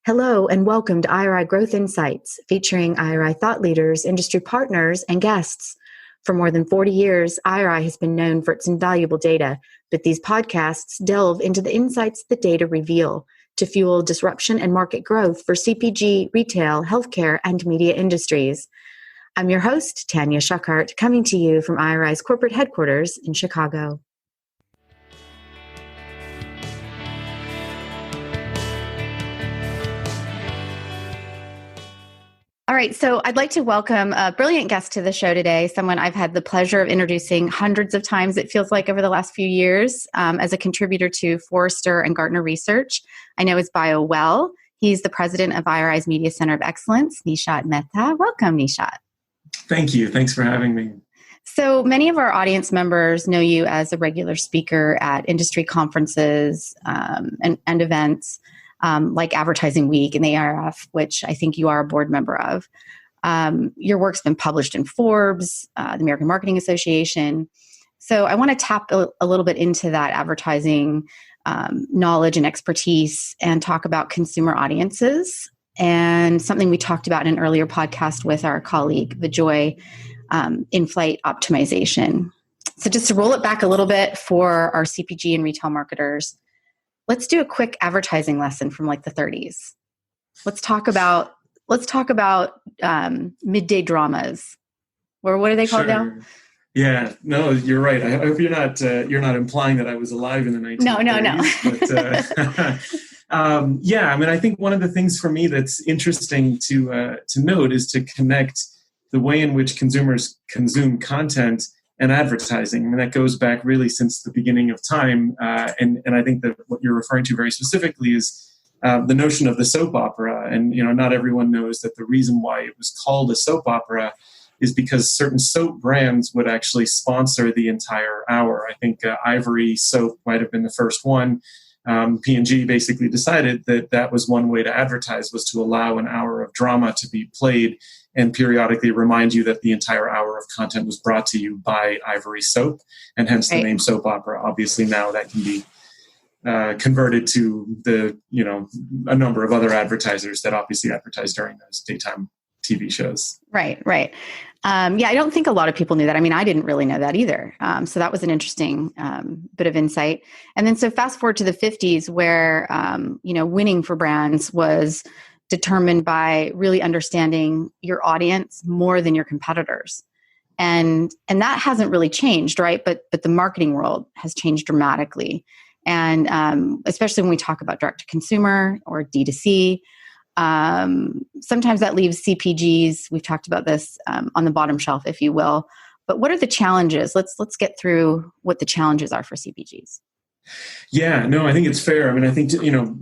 Hello and welcome to IRI Growth Insights, featuring IRI thought leaders, industry partners, and guests. For more than 40 years, IRI has been known for its invaluable data, but these podcasts delve into the insights the data reveal to fuel disruption and market growth for CPG, retail, healthcare, and media industries. I'm your host, Tanya Shuckhart, coming to you from IRI's corporate headquarters in Chicago. All right, so I'd like to welcome a brilliant guest to the show today, someone I've had the pleasure of introducing hundreds of times, it feels like, over the last few years as a contributor to Forrester and Gartner Research. I know his bio well. He's the president of IRI's Media Center of Excellence, Nishat Mehta. Welcome, Nishat. Thank you. Thanks for having me. So many of our audience members know you as a regular speaker at industry conferences and events. Like Advertising Week and the ARF, which I think you are a board member of. Your work's been published in Forbes, the American Marketing Association. So I want to tap a little bit into that advertising knowledge and expertise and talk about consumer audiences and something we talked about in an earlier podcast with our colleague, Vijay, in-flight optimization. So just to roll it back a little bit for our CPG and retail marketers, let's do a quick advertising lesson from like the 30s. Let's talk about midday dramas. Or what are they called now? Yeah, no, you're right. I hope you're not implying that I was alive in the 1930s. No. Yeah, I mean, I think one of the things for me that's interesting to note is to connect the way in which consumers consume content and advertising. I mean, that goes back really since the beginning of time. And I think that what you're referring to very specifically is the notion of the soap opera. And, not everyone knows that the reason why it was called a soap opera is because certain soap brands would actually sponsor the entire hour. I think Ivory soap might have been the first one. P&G basically decided that was one way to advertise, was to allow an hour of drama to be played and periodically remind you that the entire hour of content was brought to you by Ivory soap, and hence the name soap opera. Obviously now that can be converted to a number of other advertisers that obviously advertise during those daytime TV shows. Right. I don't think a lot of people knew that. I mean, I didn't really know that either. So that was an interesting bit of insight. And then so fast forward to the 50s where, winning for brands was determined by really understanding your audience more than your competitors. And that hasn't really changed, right? But the marketing world has changed dramatically. And especially when we talk about direct to consumer or D2C, sometimes that leaves CPGs, we've talked about this, on the bottom shelf, if you will. But what are the challenges? Let's get through what the challenges are for CPGs. Yeah, no, I think it's fair. I mean, I think,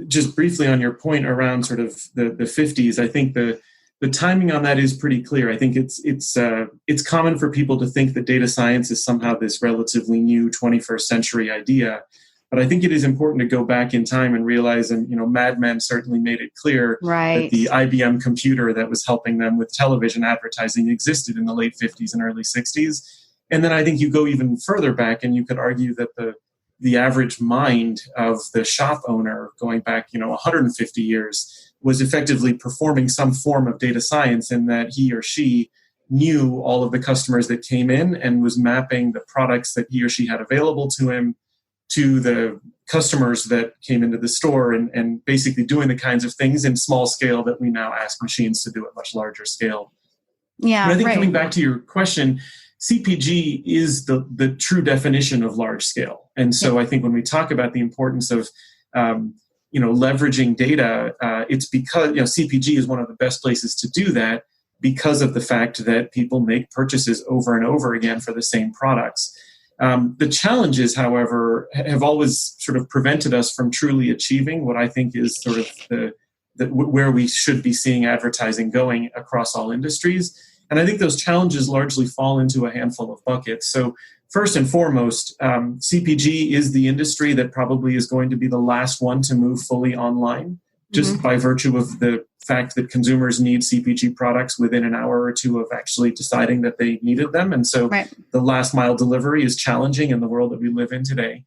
just briefly on your point around sort of the 50s, I think the timing on that is pretty clear. I think it's common for people to think that data science is somehow this relatively new 21st century idea. But I think it is important to go back in time and realize, and Mad Men certainly made it clear that the IBM computer that was helping them with television advertising existed in the late 50s and early 60s. And then I think you go even further back and you could argue that the average mind of the shop owner going back 150 years was effectively performing some form of data science, in that he or she knew all of the customers that came in and was mapping the products that he or she had available to him to the customers that came into the store, and basically doing the kinds of things in small scale that we now ask machines to do at much larger scale. Yeah, and I think coming back to your question, CPG is the true definition of large scale. And so I think when we talk about the importance of leveraging data, it's because CPG is one of the best places to do that, because of the fact that people make purchases over and over again for the same products. The challenges, however, have always sort of prevented us from truly achieving what I think is sort of where we should be seeing advertising going across all industries. And I think those challenges largely fall into a handful of buckets. So first and foremost, CPG is the industry that probably is going to be the last one to move fully online, just by virtue of the fact that consumers need CPG products within an hour or two of actually deciding that they needed them. And so the last mile delivery is challenging in the world that we live in today.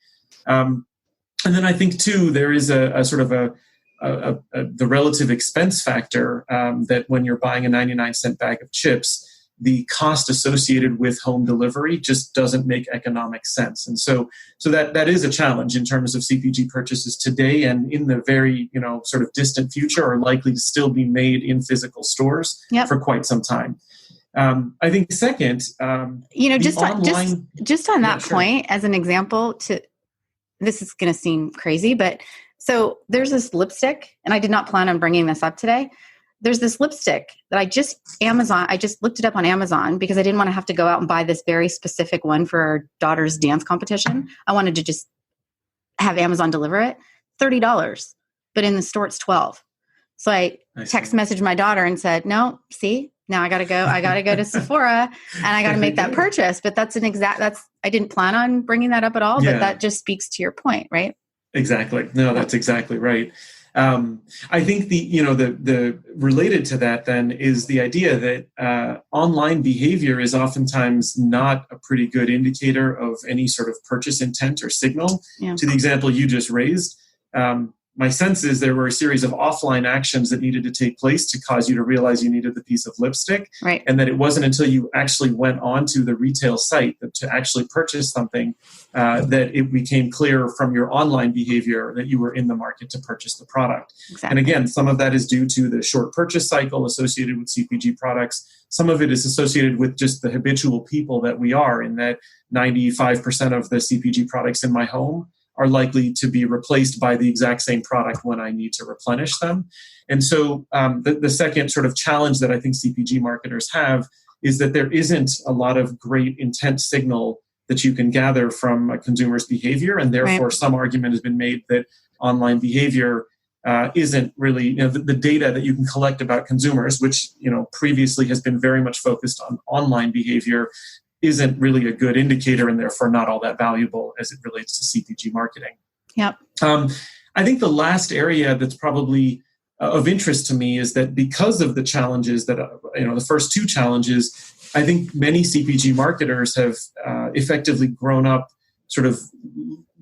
And then I think, too, there is a sort of a the relative expense factor that when you're buying a 99-cent bag of chips, the cost associated with home delivery just doesn't make economic sense. And so that is a challenge in terms of CPG purchases today, and in the very, sort of distant future are likely to still be made in physical stores for quite some time. I think second, just on that point, as an example, this is going to seem crazy, but so there's this lipstick, and I did not plan on bringing this up today. There's this lipstick that I just looked it up on Amazon because I didn't want to have to go out and buy this very specific one for our daughter's dance competition. I wanted to just have Amazon deliver it. $30, but in the store it's $12. So I text messaged my daughter and said, no, see, now I got to go to Sephora and I got to make that purchase. But I didn't plan on bringing that up at all, but that just speaks to your point, right? Exactly. No, that's exactly right. I think the related to that then is the idea that online behavior is oftentimes not a pretty good indicator of any sort of purchase intent or signal. Yeah. To the example you just raised, my sense is there were a series of offline actions that needed to take place to cause you to realize you needed the piece of lipstick. Right. And that it wasn't until you actually went onto the retail site to actually purchase something that it became clear from your online behavior that you were in the market to purchase the product. Exactly. And again, some of that is due to the short purchase cycle associated with CPG products. Some of it is associated with just the habitual people that we are, in that 95% of the CPG products in my home are likely to be replaced by the exact same product when I need to replenish them. And so the second sort of challenge that I think CPG marketers have is that there isn't a lot of great intent signal that you can gather from a consumer's behavior. And therefore, some argument has been made that online behavior isn't really, the data that you can collect about consumers, which, previously has been very much focused on online behavior, isn't really a good indicator and therefore not all that valuable as it relates to CPG marketing. Yep. I think the last area that's probably of interest to me is that because of the challenges that, the first two challenges, I think many CPG marketers have effectively grown up sort of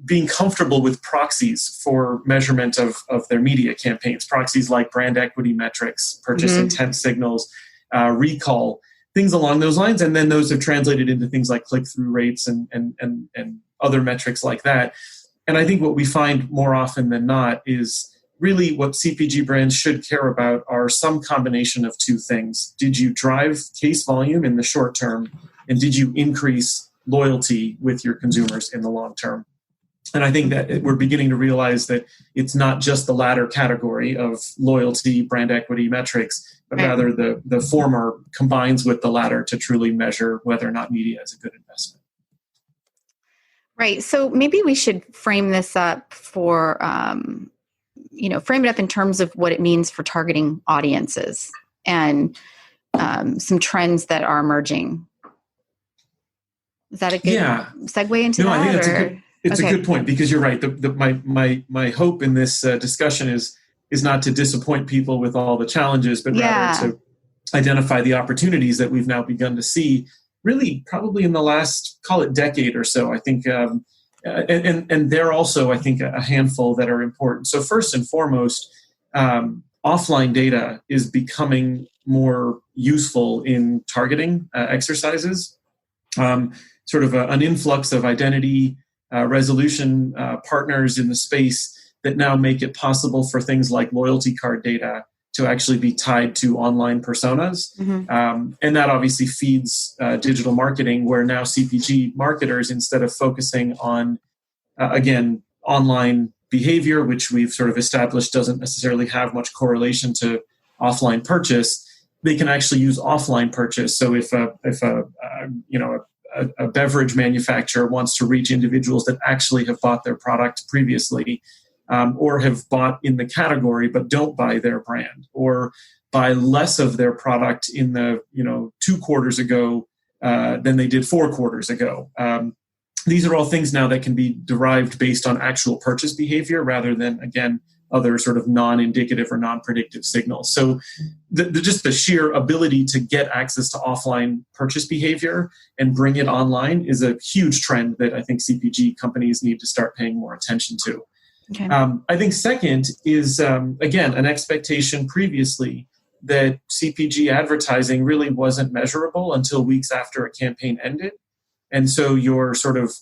being comfortable with proxies for measurement of their media campaigns, proxies like brand equity metrics, purchase intent signals, recall, things along those lines. And then those have translated into things like click-through rates and other metrics like that. And I think what we find more often than not is really what CPG brands should care about are some combination of two things. Did you drive case volume in the short term? And did you increase loyalty with your consumers in the long term? And I think that we're beginning to realize that it's not just the latter category of loyalty, brand equity metrics, but rather the former combines with the latter to truly measure whether or not media is a good investment. Right. So maybe we should frame this up for, frame it up in terms of what it means for targeting audiences and some trends that are emerging. Is that a good segue into that? I think it's a good point, because you're right. My hope in this discussion is not to disappoint people with all the challenges, but rather to identify the opportunities that we've now begun to see, really probably in the last, call it decade or so. I think, and there are also, I think, a handful that are important. So first and foremost, offline data is becoming more useful in targeting exercises. Sort of an influx of identity resolution partners in the space that now make it possible for things like loyalty card data to actually be tied to online personas. And that obviously feeds digital marketing, where now CPG marketers, instead of focusing on, again, online behavior, which we've sort of established doesn't necessarily have much correlation to offline purchase, they can actually use offline purchase. So if a beverage manufacturer wants to reach individuals that actually have bought their product previously, or have bought in the category but don't buy their brand, or buy less of their product in the 2 quarters ago than they did 4 quarters ago. These are all things now that can be derived based on actual purchase behavior rather than, again, other sort of non-indicative or non-predictive signals. So just the sheer ability to get access to offline purchase behavior and bring it online is a huge trend that I think CPG companies need to start paying more attention to. Okay. I think second is, again, an expectation previously that CPG advertising really wasn't measurable until weeks after a campaign ended. And so your sort of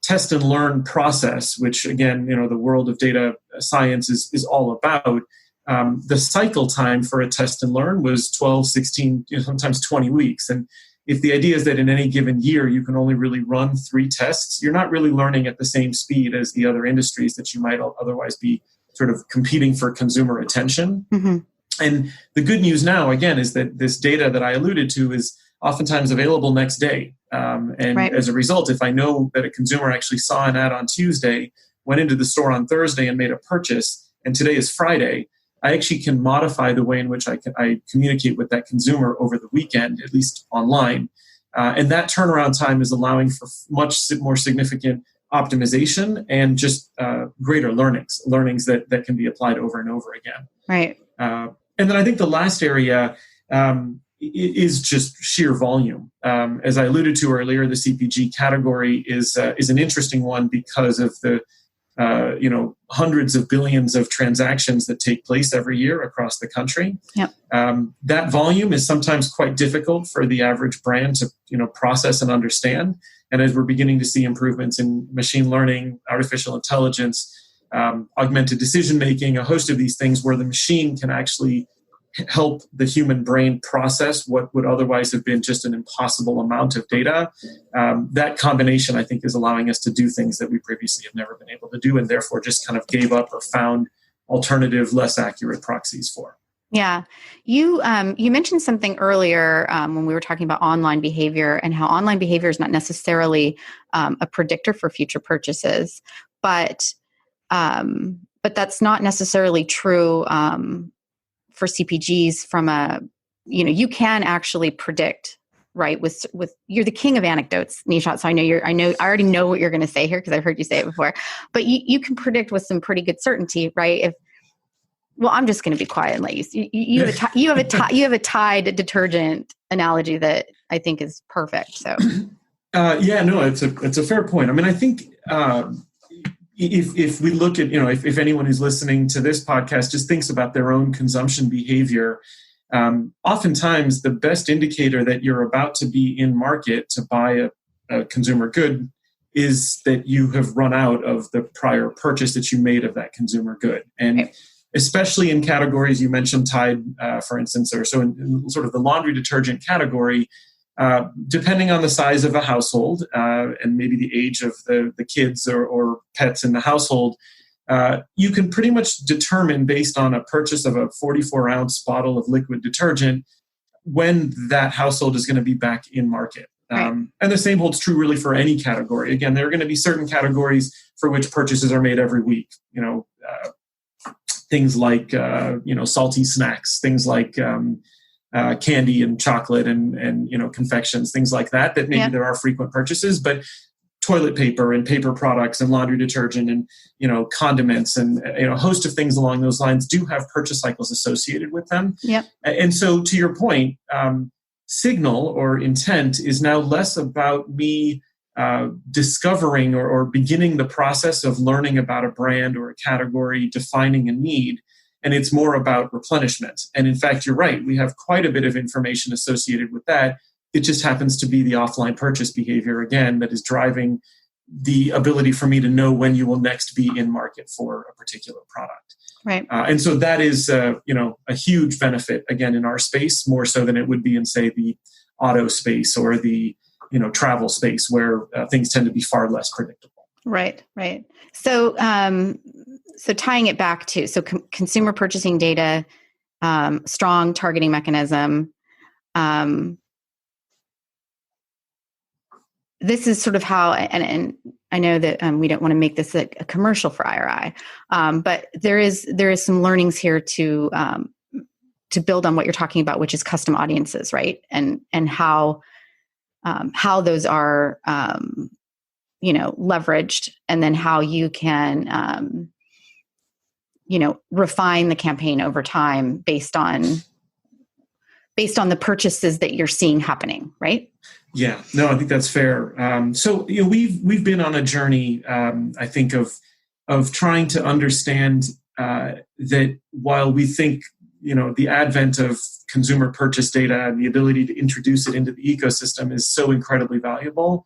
test and learn process, which again, the world of data science is all about, the cycle time for a test and learn was 12, 16, sometimes 20 weeks. And if the idea is that in any given year, you can only really run 3 tests, you're not really learning at the same speed as the other industries that you might otherwise be sort of competing for consumer attention. Mm-hmm. And the good news now, again, is that this data that I alluded to is oftentimes available next day. And right. As a result, if I know that a consumer actually saw an ad on Tuesday, went into the store on Thursday and made a purchase, and today is Friday, I actually can modify the way in which I communicate with that consumer over the weekend, at least online. And that turnaround time is allowing for much more significant optimization and just greater learnings that can be applied over and over again. Right. And then I think the last area is just sheer volume. As I alluded to earlier, the CPG category is an interesting one because of the hundreds of billions of transactions that take place every year across the country. Yep. That volume is sometimes quite difficult for the average brand to process and understand. And as we're beginning to see improvements in machine learning, artificial intelligence, augmented decision making, a host of these things where the machine can actually help the human brain process what would otherwise have been just an impossible amount of data. That combination, I think, is allowing us to do things that we previously have never been able to do, and therefore just kind of gave up or found alternative, less accurate proxies for. Yeah. You mentioned something earlier when we were talking about online behavior and how online behavior is not necessarily a predictor for future purchases, but that's not necessarily true for CPGs from you can actually predict, right? With you're the king of anecdotes, Nishat. So I already know what you're going to say here because I've heard you say it before, but you can predict with some pretty good certainty, right? I'm just going to be quiet and let you. You have a Tide detergent analogy that I think is perfect. So, it's a fair point. I mean, I think if we look at if anyone who's listening to this podcast just thinks about their own consumption behavior, oftentimes the best indicator that you're about to be in market to buy a consumer good is that you have run out of the prior purchase that you made of that consumer good. And right. Especially in categories, you mentioned Tide, for instance, or so in sort of the laundry detergent category, depending on the size of a household and maybe the age of the kids or pets in the household, you can pretty much determine based on a purchase of a 44-ounce bottle of liquid detergent when that household is going to be back in market. Right. And the same holds true really for any category. Again, there are going to be certain categories for which purchases are made every week. Things like salty snacks, things like candy and chocolate and confections, things like that maybe there are frequent purchases, but toilet paper and paper products and laundry detergent and condiments and a host of things along those lines do have purchase cycles associated with them. Yep. And so to your point, signal or intent is now less about me discovering or beginning the process of learning about a brand or a category, defining a need, and it's more about replenishment. And in fact, you're right, we have quite a bit of information associated with that. It just happens to be the offline purchase behavior, again, that is driving the ability for me to know when you will next be in market for a particular product. Right. And so that is, a huge benefit, again, in our space, more so than it would be in, say, the auto space or the travel space where things tend to be far less predictable. Right. So, so tying it back to consumer purchasing data, strong targeting mechanism. This is sort of how, and I know that we don't want to make this a commercial for IRI, but there is some learnings here to build on what you're talking about, which is custom audiences, right? And how those are, leveraged, and then how you can, refine the campaign over time based on the purchases that you're seeing happening, right? Yeah, no, I think that's fair. So we've been on a journey, I think, of of trying to understand that while we think, the advent of consumer purchase data and the ability to introduce it into the ecosystem is so incredibly valuable,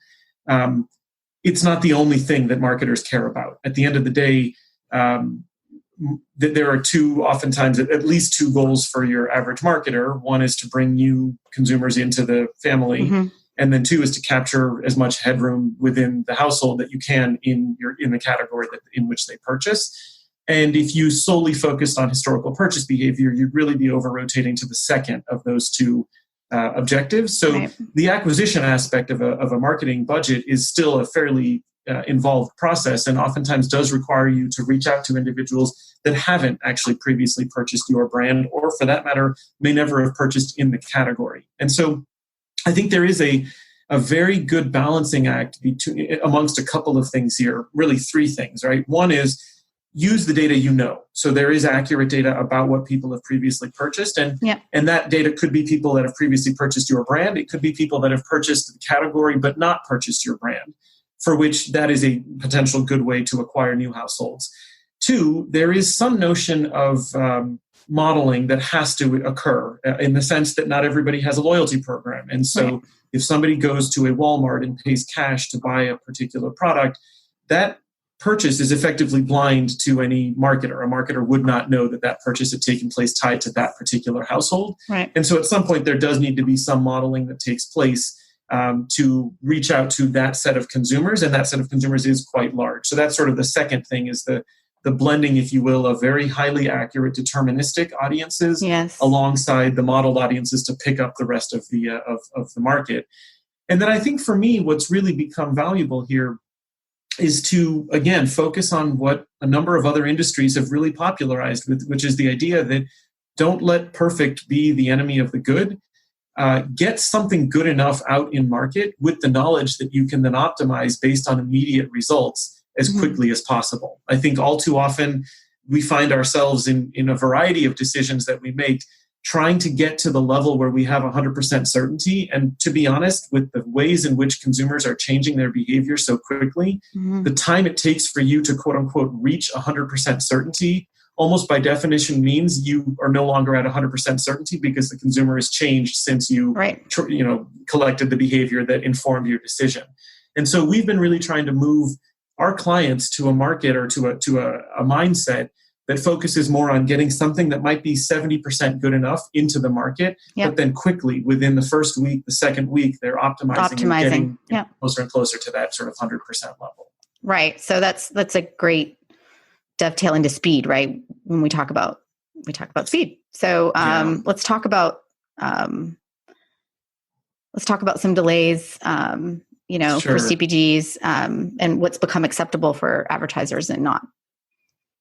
it's not the only thing that marketers care about. At the end of the day, there are oftentimes at least two goals for your average marketer. One is to bring new consumers into the family. Mm-hmm. And then two is to capture as much headroom within the household that you can in the category in which they purchase. And if you solely focused on historical purchase behavior, you'd really be over-rotating to the second of those two objectives. So right. The acquisition aspect of a marketing budget is still a fairly involved process, and oftentimes does require you to reach out to individuals that haven't actually previously purchased your brand, or for that matter, may never have purchased in the category. And so I think there is a very good balancing act amongst a couple of things here, really three things, right? One is use the data you know. So there is accurate data about what people have previously purchased. And that data could be people that have previously purchased your brand. It could be people that have purchased the category but not purchased your brand, for which that is a potential good way to acquire new households. Two, there is some notion of modeling that has to occur in the sense that not everybody has a loyalty program. And so if somebody goes to a Walmart and pays cash to buy a particular product, that purchase is effectively blind to any marketer. A marketer would not know that purchase had taken place tied to that particular household. Right. And so at some point, there does need to be some modeling that takes place to reach out to that set of consumers, and that set of consumers is quite large. So that's sort of the second thing, is the blending, if you will, of very highly accurate deterministic audiences alongside the modeled audiences to pick up the rest of the market. And then I think for me, what's really become valuable here is to, again, focus on what a number of other industries have really popularized, which is the idea that don't let perfect be the enemy of the good. Get something good enough out in market with the knowledge that you can then optimize based on immediate results as quickly as possible. I think all too often we find ourselves in a variety of decisions that we make trying to get to the level where we have 100% certainty. And to be honest, with the ways in which consumers are changing their behavior so quickly, the time it takes for you to quote unquote reach 100% certainty almost by definition means you are no longer at 100% certainty, because the consumer has changed since you collected the behavior that informed your decision. And so we've been really trying to move our clients to a market or to a mindset that focuses more on getting something that might be 70% good enough into the market, but then quickly within the first week, the second week, they're optimizing. And getting closer and closer to that sort of 100% level. Right. So that's a great dovetail into speed, right? When we talk about speed. So let's talk about some delays. For CPGs and what's become acceptable for advertisers and not.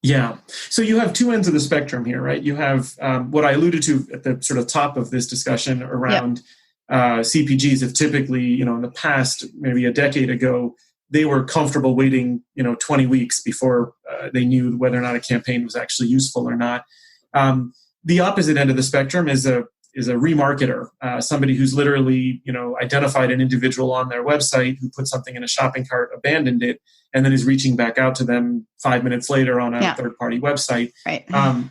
Yeah. So you have two ends of the spectrum here, right? You have what I alluded to at the sort of top of this discussion around CPGs have typically, in the past, maybe a decade ago, they were comfortable waiting, 20 weeks before they knew whether or not a campaign was actually useful or not. The opposite end of the spectrum is a remarketer, somebody who's literally, identified an individual on their website who put something in a shopping cart, abandoned it, and then is reaching back out to them 5 minutes later on a third-party website. Right.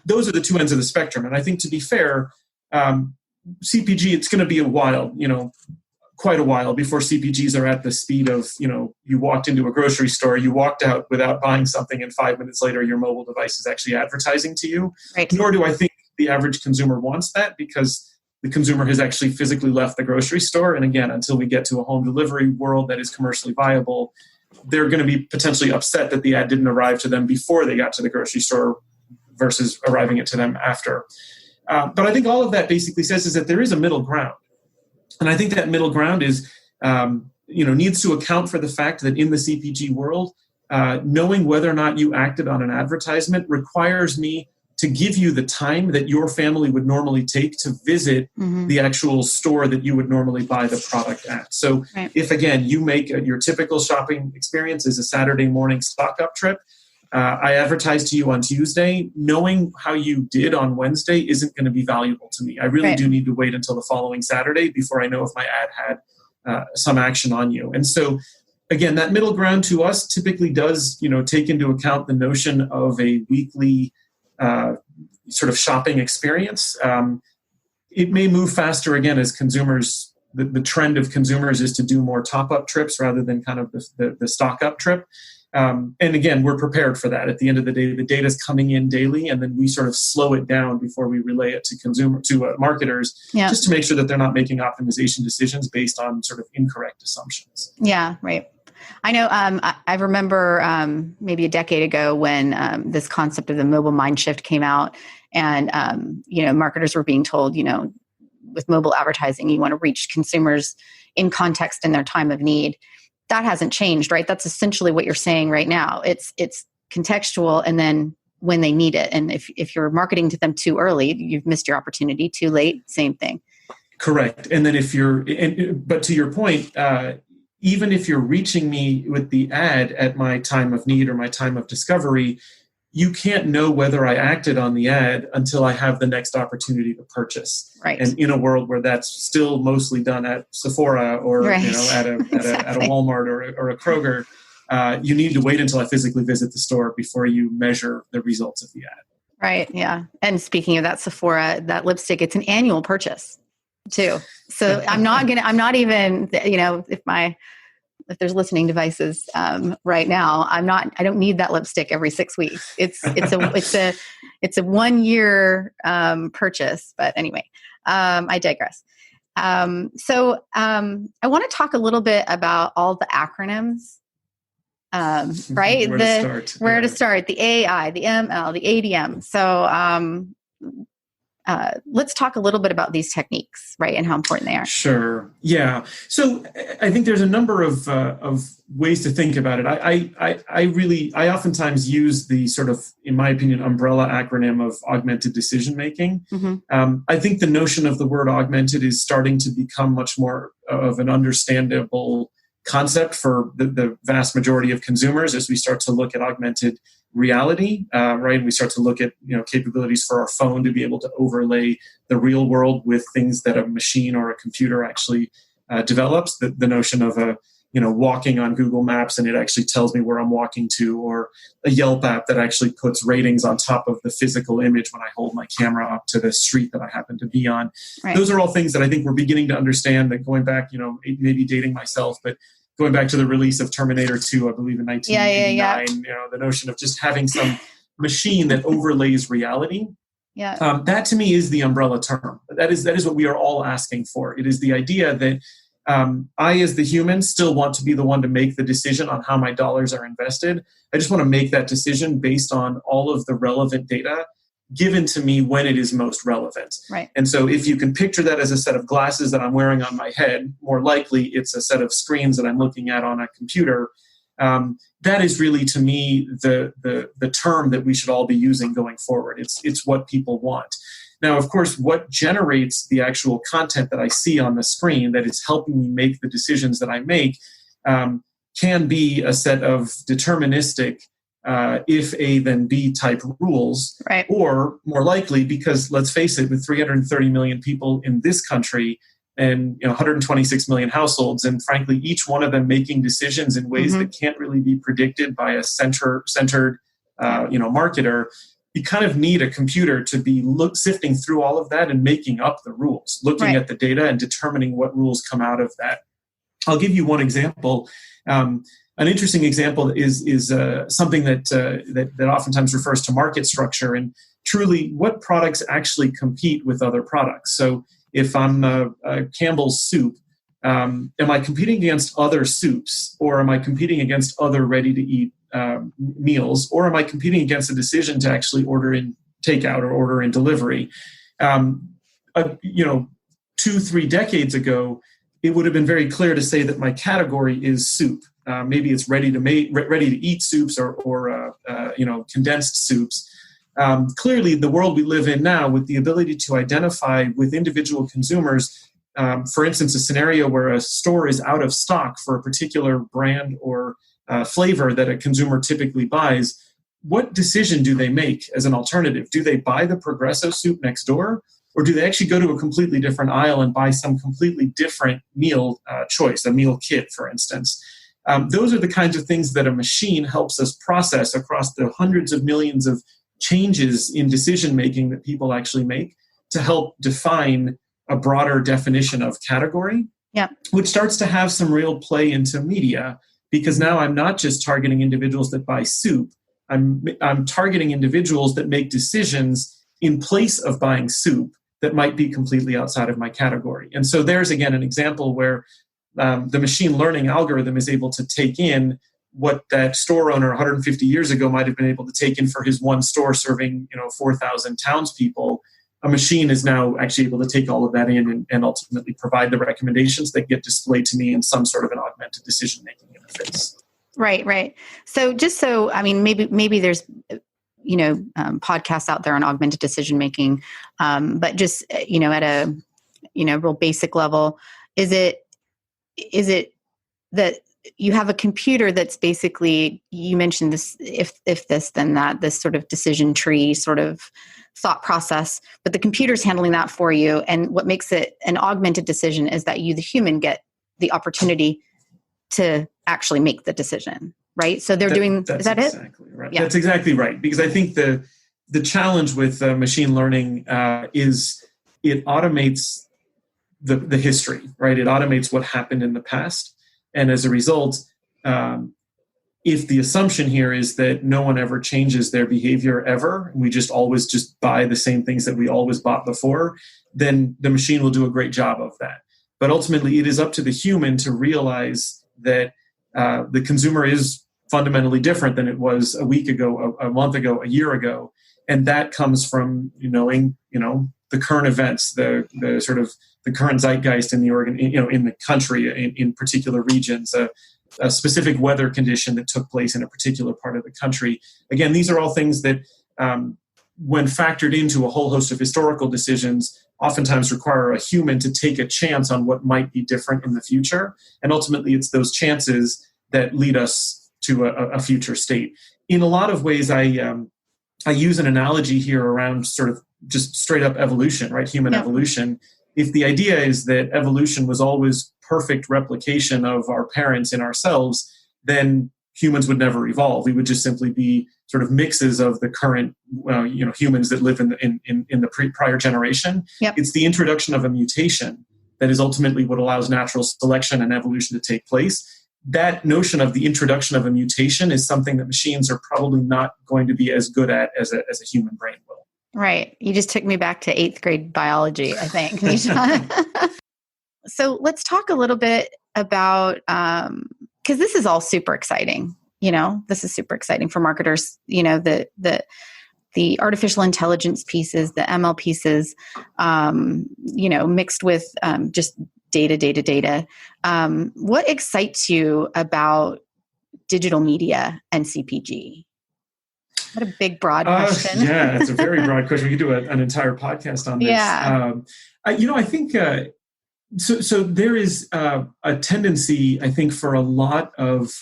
Those are the two ends of the spectrum. And I think, to be fair, CPG, it's going to be a while, quite a while before CPGs are at the speed of, you walked into a grocery store, you walked out without buying something, and 5 minutes later, your mobile device is actually advertising to you. Right. Nor do I think the average consumer wants that, because the consumer has actually physically left the grocery store. And again, until we get to a home delivery world that is commercially viable, they're going to be potentially upset that the ad didn't arrive to them before they got to the grocery store versus arriving it to them after. But I think all of that basically says is that there is a middle ground. And I think that middle ground is, needs to account for the fact that in the CPG world, knowing whether or not you acted on an advertisement requires me to give you the time that your family would normally take to visit the actual store that you would normally buy the product at. So if, again, you make your typical shopping experience is a Saturday morning stock-up trip, I advertise to you on Tuesday, knowing how you did on Wednesday isn't going to be valuable to me. I really do need to wait until the following Saturday before I know if my ad had some action on you. And so again, that middle ground to us typically does, take into account the notion of a weekly sort of shopping experience. It may move faster again as consumers. The trend of consumers is to do more top-up trips rather than kind of the stock-up trip. And again, we're prepared for that. At the end of the day, the data is coming in daily, and then we sort of slow it down before we relay it to marketers, just to make sure that they're not making optimization decisions based on sort of incorrect assumptions. Yeah, right. I know. I remember maybe a decade ago when this concept of the mobile mind shift came out, and marketers were being told, with mobile advertising, you want to reach consumers in context in their time of need. That hasn't changed, right? That's essentially what you're saying right now. It's contextual, and then when they need it. And if you're marketing to them too early, you've missed your opportunity. Too late, same thing. Correct. And then but to your point, even if you're reaching me with the ad at my time of need or my time of discovery, you can't know whether I acted on the ad until I have the next opportunity to purchase. Right. And in a world where that's still mostly done at Sephora or at a Walmart or a Kroger, you need to wait until I physically visit the store before you measure the results of the ad. Right. Yeah. And speaking of that Sephora, that lipstick, it's an annual purchase too. So I'm not even, if there's listening devices right now, I don't need that lipstick every 6 weeks. It's a 1 year purchase. But anyway, I digress. So I want to talk a little bit about all the acronyms, right? Where to start, the AI, the ML, the ADM. So let's talk a little bit about these techniques, right, and how important they are. Sure. Yeah. So I think there's a number of ways to think about it. I oftentimes use the sort of, in my opinion, umbrella acronym of augmented decision making. Mm-hmm. I think the notion of the word augmented is starting to become much more of an understandable concept for the vast majority of consumers as we start to look at augmented reality, right? And we start to look at capabilities for our phone to be able to overlay the real world with things that a machine or a computer actually develops. The notion of walking on Google Maps and it actually tells me where I'm walking to, or a Yelp app that actually puts ratings on top of the physical image when I hold my camera up to the street that I happen to be on. Right. Those are all things that I think we're beginning to understand. That going back, maybe dating myself, but going back to the release of Terminator 2, I believe in 1989, the notion of just having some machine that overlays reality. Yeah. That to me is the umbrella term. That is what we are all asking for. It is the idea that I, as the human, still want to be the one to make the decision on how my dollars are invested. I just want to make that decision based on all of the relevant data given to me when it is most relevant. Right. And so if you can picture that as a set of glasses that I'm wearing on my head, more likely it's a set of screens that I'm looking at on a computer. That is really, to me, the term that we should all be using going forward. It's what people want. Now, of course, what generates the actual content that I see on the screen that is helping me make the decisions that I make can be a set of deterministic if A, then B type rules. Right. Or more likely, because let's face it, with 330 million people in this country and 126 million households, and frankly, each one of them making decisions in ways that can't really be predicted by a centered marketer, you kind of need a computer to be sifting through all of that and making up the rules, looking at the data and determining what rules come out of that. I'll give you one example. An interesting example is something that oftentimes refers to market structure and truly what products actually compete with other products. So if I'm a Campbell's soup, am I competing against other soups, or am I competing against other ready-to-eat meals, or am I competing against a decision to actually order in takeout or order in delivery? 2-3 decades ago, it would have been very clear to say that my category is soup. Maybe it's ready to eat soups or condensed soups. Clearly, the world we live in now, with the ability to identify with individual consumers, for instance, a scenario where a store is out of stock for a particular brand or flavor that a consumer typically buys, what decision do they make as an alternative? Do they buy the Progresso soup next door? Or do they actually go to a completely different aisle and buy some completely different meal choice, a meal kit, for instance? Those are the kinds of things that a machine helps us process across the hundreds of millions of changes in decision-making that people actually make to help define a broader definition of category, which starts to have some real play into media, because now I'm not just targeting individuals that buy soup. I'm targeting individuals that make decisions in place of buying soup that might be completely outside of my category. And so there's, again, an example where the machine learning algorithm is able to take in what that store owner 150 years ago might have been able to take in for his one store serving 4,000 townspeople. A machine is now actually able to take all of that in and ultimately provide the recommendations that get displayed to me in some sort of an augmented decision-making interface. Right. So maybe there's, podcasts out there on augmented decision-making, but just, at a, real basic level, is it that you have a computer that's basically, you mentioned this, if this, then that, this sort of decision tree sort of thought process, but the computer's handling that for you. And what makes it an augmented decision is that you, the human, get the opportunity to actually make the decision, right? So they're is that exactly it? Right. Yeah. That's exactly right. Because I think the challenge with machine learning is it automates the history, right? It automates what happened in the past. And as a result, if the assumption here is that no one ever changes their behavior ever, and we just always just buy the same things that we always bought before, then the machine will do a great job of that. But ultimately, it is up to the human to realize that the consumer is fundamentally different than it was a week ago, a month ago, a year ago. And that comes from knowing, the current events, the sort of the current zeitgeist in the in the country, in particular regions, a specific weather condition that took place in a particular part of the country. Again, these are all things that, when factored into a whole host of historical decisions, oftentimes require a human to take a chance on what might be different in the future. And ultimately, it's those chances that lead us to a future state. In a lot of ways, I use an analogy here around sort of just straight up evolution, right? Human evolution. If the idea is that evolution was always perfect replication of our parents in ourselves, then humans would never evolve. We would just simply be sort of mixes of the current, humans that live in the prior generation. Yep. It's the introduction of a mutation that is ultimately what allows natural selection and evolution to take place. That notion of the introduction of a mutation is something that machines are probably not going to be as good at as a human brain will. Right. You just took me back to 8th grade biology, I think, Nisha. So let's talk a little bit about, because this is all super exciting. This is super exciting for marketers. The artificial intelligence pieces, the ML pieces, mixed with just data. What excites you about digital media and CPG? What a big, broad question. Yeah, it's a very broad question. We could do an entire podcast on this. Yeah. I think so. There is a tendency, I think, for a lot of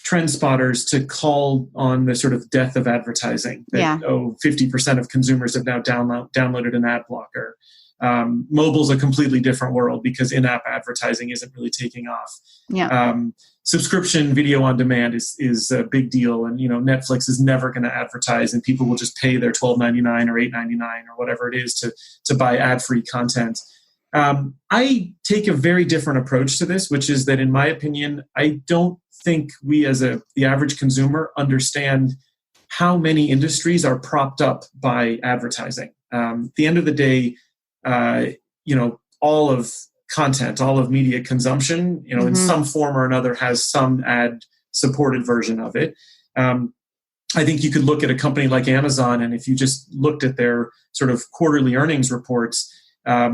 trend spotters to call on the sort of death of advertising. That, 50% of consumers have now downloaded an ad blocker. Mobile's a completely different world because in-app advertising isn't really taking off. Yeah. Subscription video on demand is a big deal, and Netflix is never going to advertise, and people will just pay their $12.99 or $8.99 or whatever it is to buy ad-free content. I take a very different approach to this, which is that, in my opinion, I don't think we as the average consumer understand how many industries are propped up by advertising. At the end of the day, all of content, all of media consumption, in some form or another has some ad-supported version of it. I think you could look at a company like Amazon, and if you just looked at their sort of quarterly earnings reports,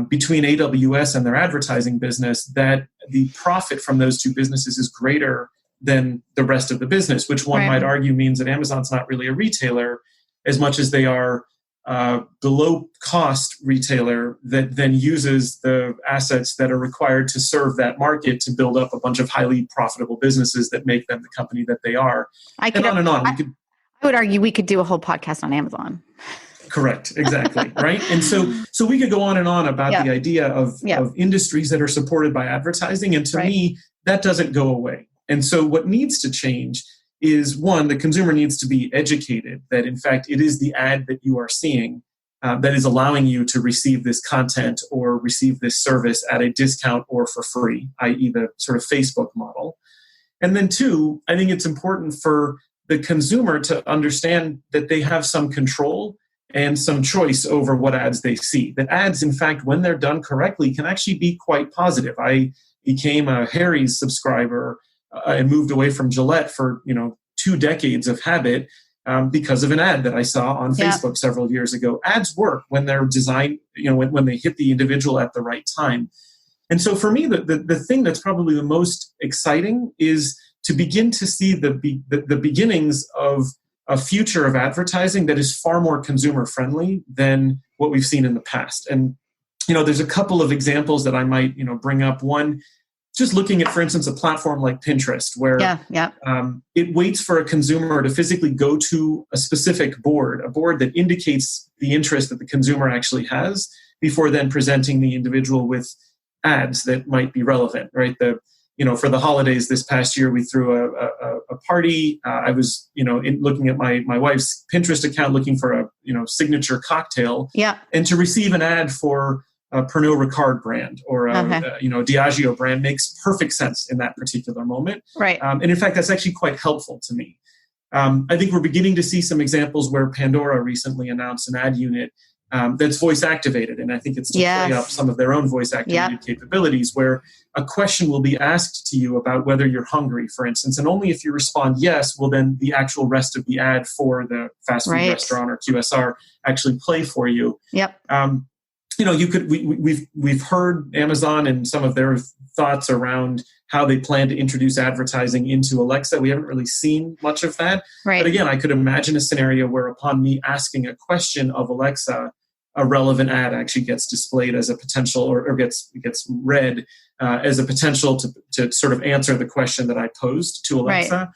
between AWS and their advertising business, that the profit from those two businesses is greater than the rest of the business, which one might argue means that Amazon's not really a retailer as much as they are the low-cost retailer that then uses the assets that are required to serve that market to build up a bunch of highly profitable businesses that make them the company that they are. I would argue we could do a whole podcast on Amazon. Correct. Exactly. Right. And so we could go on and on about the idea of industries that are supported by advertising. And to me, that doesn't go away. And so what needs to change is, one, the consumer needs to be educated that, in fact, it is the ad that you are seeing that is allowing you to receive this content or receive this service at a discount or for free, i.e. the sort of Facebook model. And then two, I think it's important for the consumer to understand that they have some control and some choice over what ads they see. That ads, in fact, when they're done correctly, can actually be quite positive. I became a Harry's subscriber and moved away from Gillette for 2 decades of habit because of an ad that I saw on Facebook several years ago. Ads work when they're designed, when they hit the individual at the right time. And so for me, the thing that's probably the most exciting is to begin to see the beginnings of a future of advertising that is far more consumer friendly than what we've seen in the past. And, there's a couple of examples that I might, bring up. One, just looking at, for instance, a platform like Pinterest, where it waits for a consumer to physically go to a specific board, a board that indicates the interest that the consumer actually has, before then presenting the individual with ads that might be relevant, right? For the holidays this past year, we threw a party. I was, looking at my wife's Pinterest account, looking for a, signature cocktail. Yeah. And to receive an ad for a Pernod Ricard brand or a Diageo brand makes perfect sense in that particular moment. Right. And in fact, that's actually quite helpful to me. I think we're beginning to see some examples where Pandora recently announced an ad unit that's voice activated. And I think it's to play up some of their own voice activated capabilities, where a question will be asked to you about whether you're hungry, for instance. And only if you respond yes, will then the actual rest of the ad for the fast food restaurant or QSR actually play for you. Yep. We've heard Amazon and some of their thoughts around how they plan to introduce advertising into Alexa. We haven't really seen much of that. Right. But again, I could imagine a scenario where upon me asking a question of Alexa, a relevant ad actually gets displayed as a potential or gets read as a potential to sort of answer the question that I posed to Alexa. Right.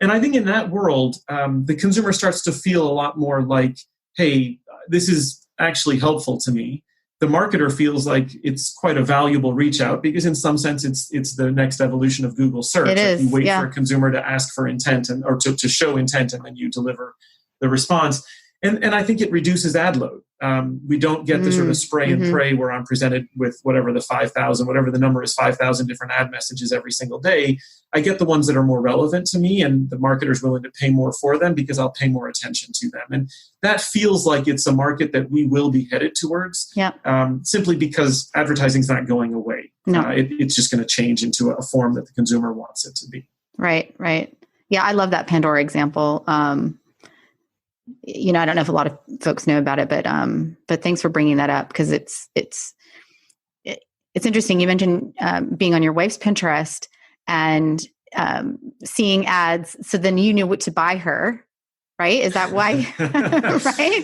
And I think in that world, the consumer starts to feel a lot more like, hey, this is actually helpful to me. The marketer feels like it's quite a valuable reach out because in some sense it's the next evolution of Google search. It is, you wait for a consumer to ask for intent or to show intent, and then you deliver the response. And I think it reduces ad load. We don't get the sort of spray and pray where I'm presented with whatever the number is, 5,000 different ad messages every single day. I get the ones that are more relevant to me, and the marketer's willing to pay more for them because I'll pay more attention to them. And that feels like it's a market that we will be headed towards, simply because advertising is not going away. No. It's just going to change into a form that the consumer wants it to be. Right. Yeah, I love that Pandora example. I don't know if a lot of folks know about it, but thanks for bringing that up, because it's interesting. You mentioned being on your wife's Pinterest and seeing ads, so then you knew what to buy her, right? Is that why? Right?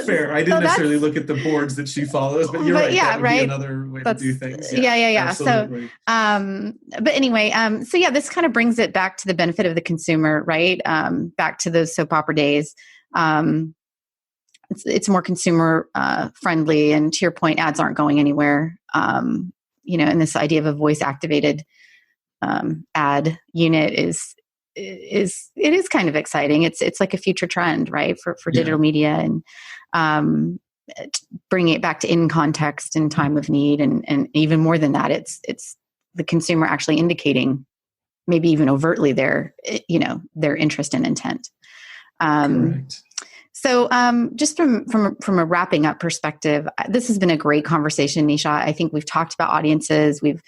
Fair. I didn't necessarily look at the boards that she follows, but you're right. That would be another way to do things. Yeah. Absolutely. So, but anyway, this kind of brings it back to the benefit of the consumer, right? Back to those soap opera days. It's more consumer friendly, and to your point, ads aren't going anywhere. And this idea of a voice activated ad unit is kind of exciting. It's like a future trend, right? For digital media, and bringing it back to in context and time of need, and even more than that, it's the consumer actually indicating, maybe even overtly, their interest and intent. Correct. So just from a wrapping up perspective, this has been a great conversation, Nisha. I think we've talked about audiences. We've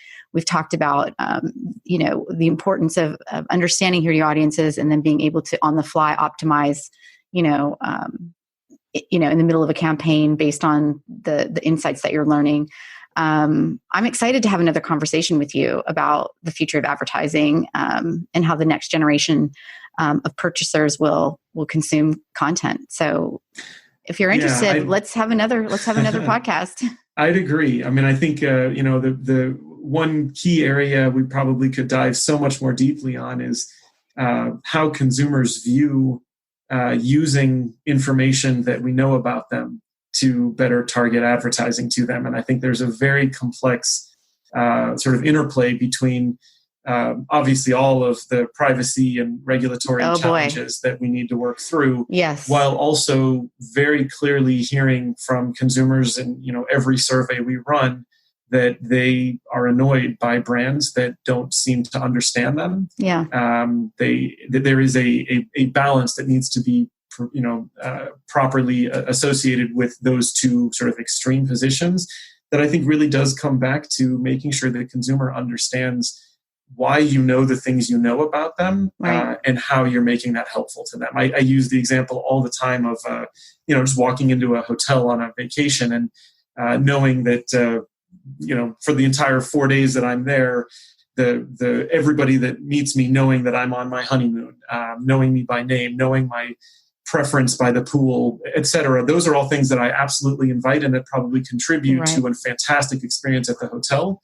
talked about, the importance of understanding who your audience is, and then being able to on the fly optimize, in the middle of a campaign based on the insights that you're learning. I'm excited to have another conversation with you about the future of advertising, and how the next generation of purchasers will consume content. So if you're interested, let's have another podcast. I'd agree. I mean, I think, the one key area we probably could dive so much more deeply on is how consumers view using information that we know about them to better target advertising to them. And I think there's a very complex sort of interplay between obviously all of the privacy and regulatory challenges that we need to work through. Yes. While also very clearly hearing from consumers in every survey we run that they are annoyed by brands that don't seem to understand them. Yeah. There is a balance that needs to be properly associated with those two sort of extreme positions that I think really does come back to making sure that the consumer understands why you know the things you know about them, right. And how you're making that helpful to them. I use the example all the time of just walking into a hotel on a vacation and knowing that for the entire 4 days that I'm there, the everybody that meets me knowing that I'm on my honeymoon, knowing me by name, knowing my preference by the pool, etc. Those are all things that I absolutely invite and that probably contribute to a fantastic experience at the hotel.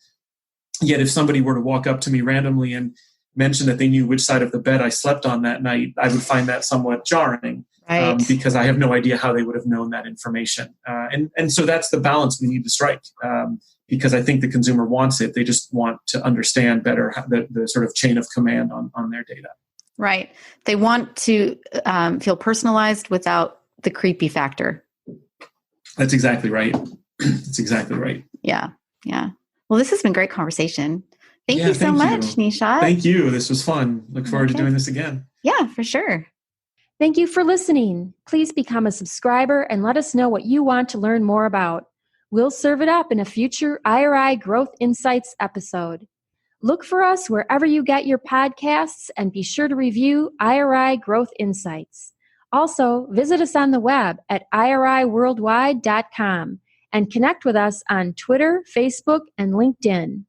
Yet if somebody were to walk up to me randomly and mention that they knew which side of the bed I slept on that night, I would find that somewhat jarring. Right. Because I have no idea how they would have known that information. And so that's the balance we need to strike, because I think the consumer wants it. They just want to understand better the sort of chain of command on their data. Right. They want to feel personalized without the creepy factor. That's exactly right. That's exactly right. Yeah. Yeah. Well, this has been a great conversation. Thank you so much, Nisha. Thank you. This was fun. Look forward to doing this again. Yeah, for sure. Thank you for listening. Please become a subscriber and let us know what you want to learn more about. We'll serve it up in a future IRI Growth Insights episode. Look for us wherever you get your podcasts and be sure to review IRI Growth Insights. Also, visit us on the web at iriworldwide.com and connect with us on Twitter, Facebook, and LinkedIn.